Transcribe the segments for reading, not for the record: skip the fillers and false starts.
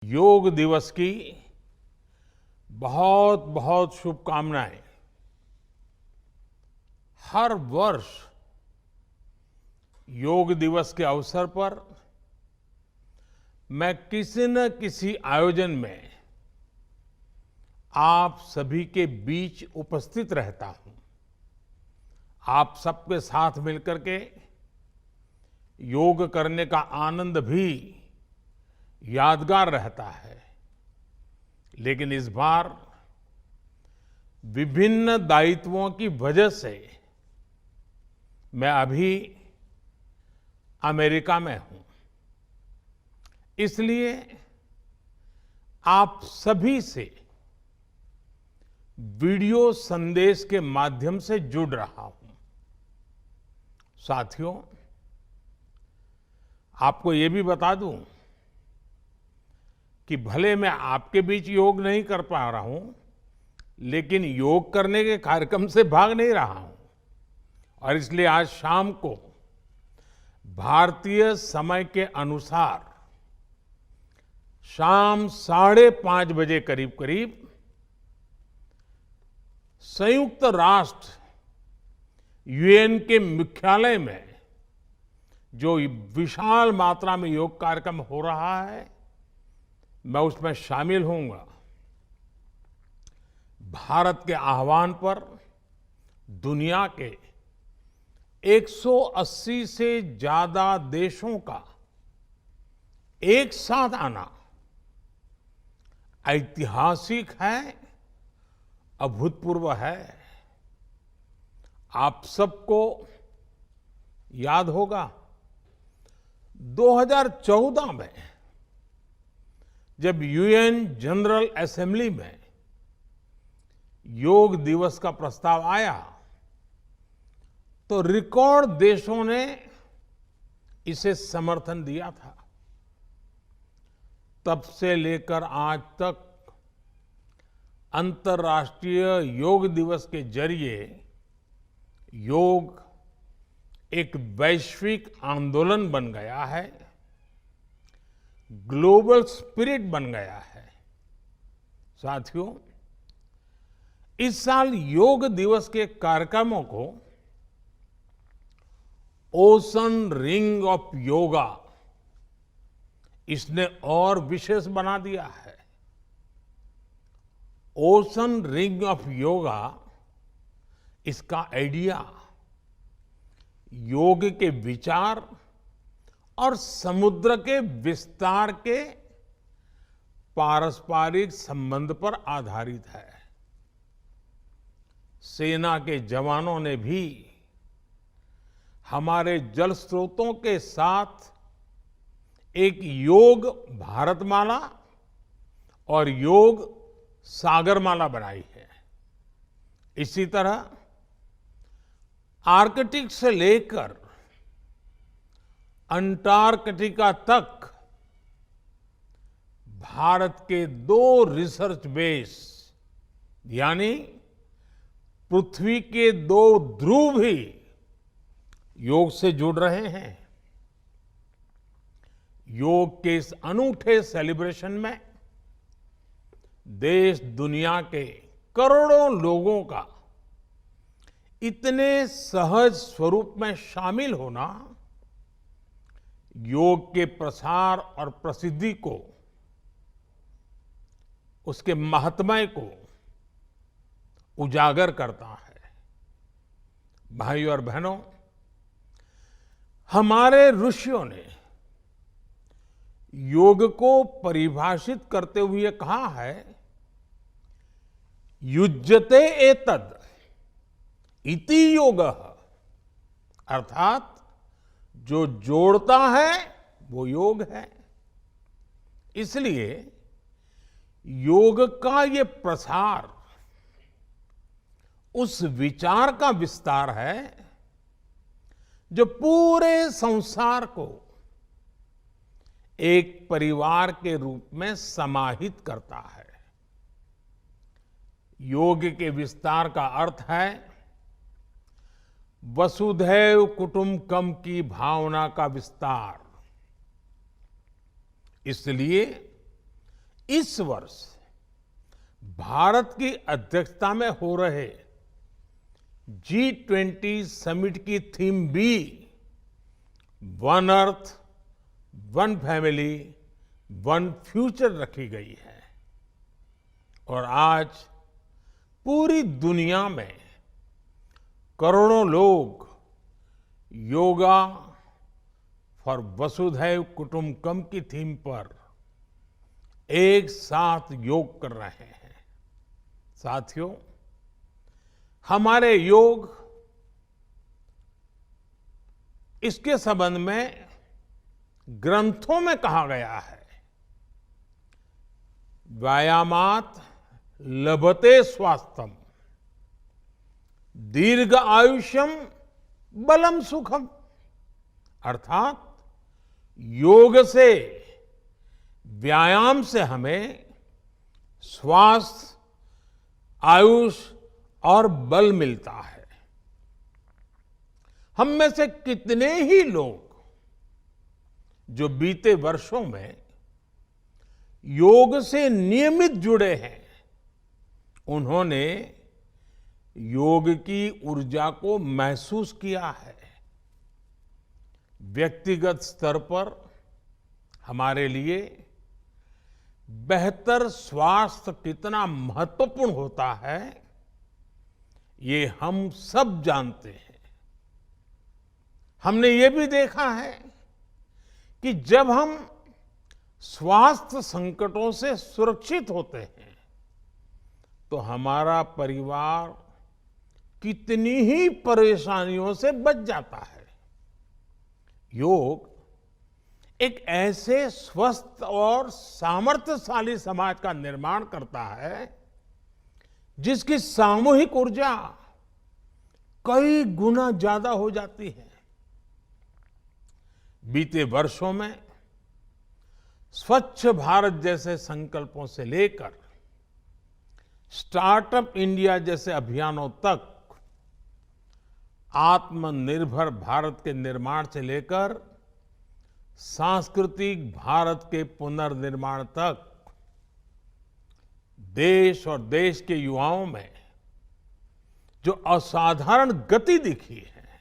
योग दिवस की बहुत बहुत शुभकामनाएं। हर वर्ष योग दिवस के अवसर पर मैं किसी न किसी आयोजन में आप सभी के बीच उपस्थित रहता हूं। आप सबके साथ मिलकर के योग करने का आनंद भी यादगार रहता है। लेकिन इस बार विभिन्न दायित्वों की वजह से मैं अभी अमेरिका में हूं। इसलिए आप सभी से वीडियो संदेश के माध्यम से जुड़ रहा हूं। साथियों, आपको ये भी बता दूं कि भले मैं आपके बीच योग नहीं कर पा रहा हूं, लेकिन योग करने के कार्यक्रम से भाग नहीं रहा हूं। और इसलिए आज शाम को भारतीय समय के अनुसार शाम 5:30 बजे करीब करीब संयुक्त राष्ट्र यूएन के मुख्यालय में जो विशाल मात्रा में योग कार्यक्रम हो रहा है, मैं उसमें शामिल होऊंगा। भारत के आह्वान पर दुनिया के 180 से ज्यादा देशों का एक साथ आना ऐतिहासिक है, अभूतपूर्व है। आप सबको याद होगा 2014 में जब यूएन जनरल असेंबली में योग दिवस का प्रस्ताव आया तो रिकॉर्ड देशों ने इसे समर्थन दिया था। तब से लेकर आज तक अंतर्राष्ट्रीय योग दिवस के जरिए योग एक वैश्विक आंदोलन बन गया है, ग्लोबल स्पिरिट बन गया है। साथियों, इस साल योग दिवस के कार्यक्रमों को ओशन रिंग ऑफ योगा इसने और विशेष बना दिया है। ओशन रिंग ऑफ योगा, इसका आइडिया योग के विचार और समुद्र के विस्तार के पारस्परिक संबंध पर आधारित है। सेना के जवानों ने भी हमारे जल स्रोतों के साथ एक योग भारतमाला और योग सागरमाला बनाई है। इसी तरह आर्कटिक से लेकर अंटार्कटिका तक भारत के 2 रिसर्च बेस यानी पृथ्वी के 2 ध्रुव भी योग से जुड़ रहे हैं। योग के इस अनूठे सेलिब्रेशन में देश दुनिया के करोड़ों लोगों का इतने सहज स्वरूप में शामिल होना योग के प्रसार और प्रसिद्धि को, उसके महात्म्य को उजागर करता है। भाइयों और बहनों, हमारे ऋषियों ने योग को परिभाषित करते हुए कहा है, युज्यते एतद इति योगः, अर्थात जो जोड़ता है वो योग है। इसलिए योग का ये प्रसार उस विचार का विस्तार है जो पूरे संसार को एक परिवार के रूप में समाहित करता है। योग के विस्तार का अर्थ है वसुधैव कुटुंबकम की भावना का विस्तार। इसलिए इस वर्ष भारत की अध्यक्षता में हो रहे G20 समिट की थीम भी one earth, one family, one future रखी गई है। और आज पूरी दुनिया में करोड़ों लोग योगा फॉर वसुधैव कुटुंबकम की थीम पर एक साथ योग कर रहे हैं। साथियों, हमारे योग इसके संबंध में ग्रंथों में कहा गया है, व्यायामात लभते स्वास्थ्यम, दीर्घ आयुष्यम बलम सुखम। अर्थात योग से, व्यायाम से हमें स्वास्थ्य, आयुष और बल मिलता है। हम में से कितने ही लोग जो बीते वर्षों में योग से नियमित जुड़े हैं, उन्होंने योग की ऊर्जा को महसूस किया है। व्यक्तिगत स्तर पर हमारे लिए बेहतर स्वास्थ्य कितना महत्वपूर्ण होता है, ये हम सब जानते हैं। हमने ये भी देखा है कि जब हम स्वास्थ्य संकटों से सुरक्षित होते हैं, तो हमारा परिवार कितनी ही परेशानियों से बच जाता है। योग एक ऐसे स्वस्थ और सामर्थ्यशाली समाज का निर्माण करता है जिसकी सामूहिक ऊर्जा कई गुना ज्यादा हो जाती है। बीते वर्षों में स्वच्छ भारत जैसे संकल्पों से लेकर स्टार्टअप इंडिया जैसे अभियानों तक, आत्मनिर्भर भारत के निर्माण से लेकर सांस्कृतिक भारत के पुनर्निर्माण तक, देश और देश के युवाओं में जो असाधारण गति दिखी है,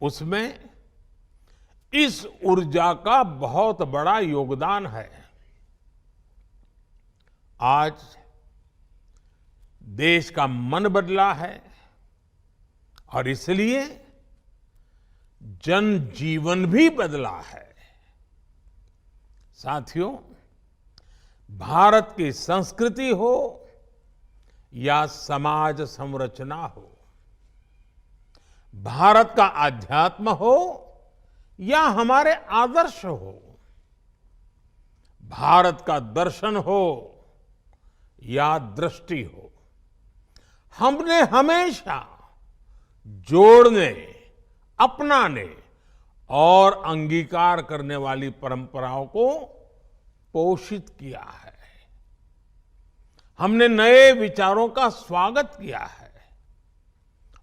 उसमें इस ऊर्जा का बहुत बड़ा योगदान है। आज देश का मन बदला है और इसलिए जनजीवन भी बदला है। साथियों, भारत की संस्कृति हो या समाज संरचना हो, भारत का आध्यात्म हो या हमारे आदर्श हो, भारत का दर्शन हो या दृष्टि हो, हमने हमेशा जोड़ने, अपनाने और अंगीकार करने वाली परंपराओं को पोषित किया है। हमने नए विचारों का स्वागत किया है,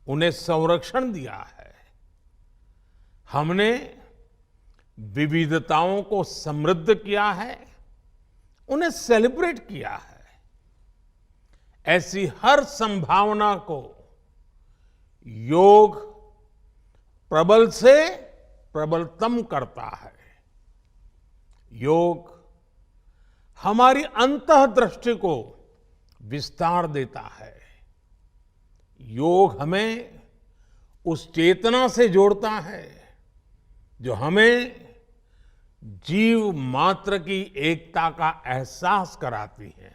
उन्हें संरक्षण दिया है। हमने विविधताओं को समृद्ध किया है, उन्हें सेलिब्रेट किया है। ऐसी हर संभावना को योग प्रबल से प्रबलतम करता है। योग हमारी अंतःदृष्टि को विस्तार देता है। योग हमें उस चेतना से जोड़ता है जो हमें जीव मात्र की एकता का एहसास कराती है,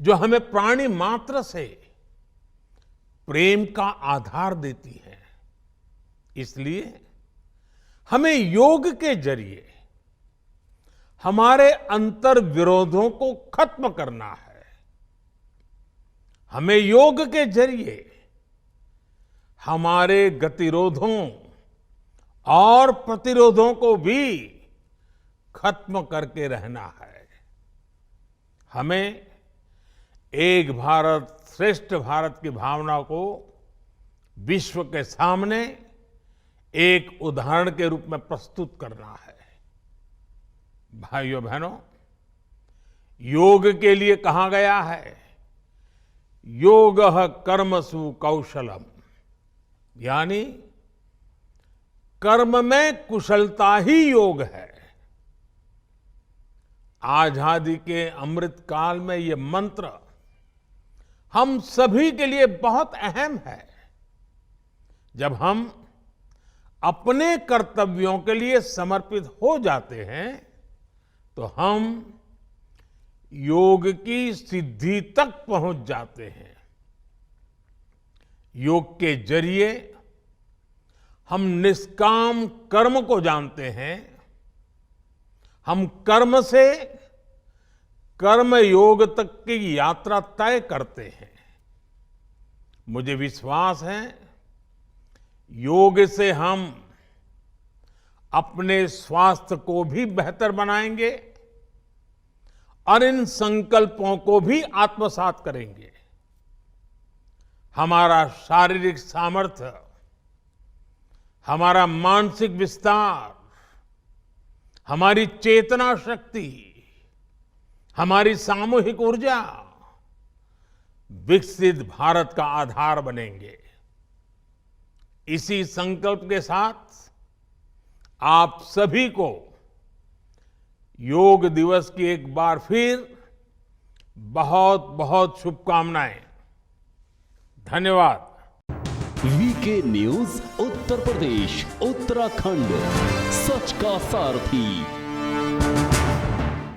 जो हमें प्राणी मात्र से प्रेम का आधार देती है। इसलिए हमें योग के जरिए हमारे अंतर विरोधों को खत्म करना है। हमें योग के जरिए हमारे गतिरोधों और प्रतिरोधों को भी खत्म करके रहना है। हमें एक भारत श्रेष्ठ भारत की भावना को विश्व के सामने एक उदाहरण के रूप में प्रस्तुत करना है। भाइयों बहनों, योग के लिए कहा गया है, योगः कर्मसु कौशलम, यानी कर्म में कुशलता ही योग है। आजादी के अमृत काल में ये मंत्र हम सभी के लिए बहुत अहम है। जब हम अपने कर्तव्यों के लिए समर्पित हो जाते हैं तो हम योग की सिद्धि तक पहुंच जाते हैं। योग के जरिए हम निष्काम कर्म को जानते हैं। हम कर्म से कर्म योग तक की यात्रा तय करते हैं। मुझे विश्वास है, योग से हम अपने स्वास्थ्य को भी बेहतर बनाएंगे और इन संकल्पों को भी आत्मसात करेंगे। हमारा शारीरिक सामर्थ्य, हमारा मानसिक विस्तार, हमारी चेतना शक्ति, हमारी सामूहिक ऊर्जा विकसित भारत का आधार बनेंगे। इसी संकल्प के साथ आप सभी को योग दिवस की एक बार फिर बहुत बहुत शुभकामनाएं। धन्यवाद। वीके न्यूज उत्तर प्रदेश उत्तराखंड, सच का सारथी।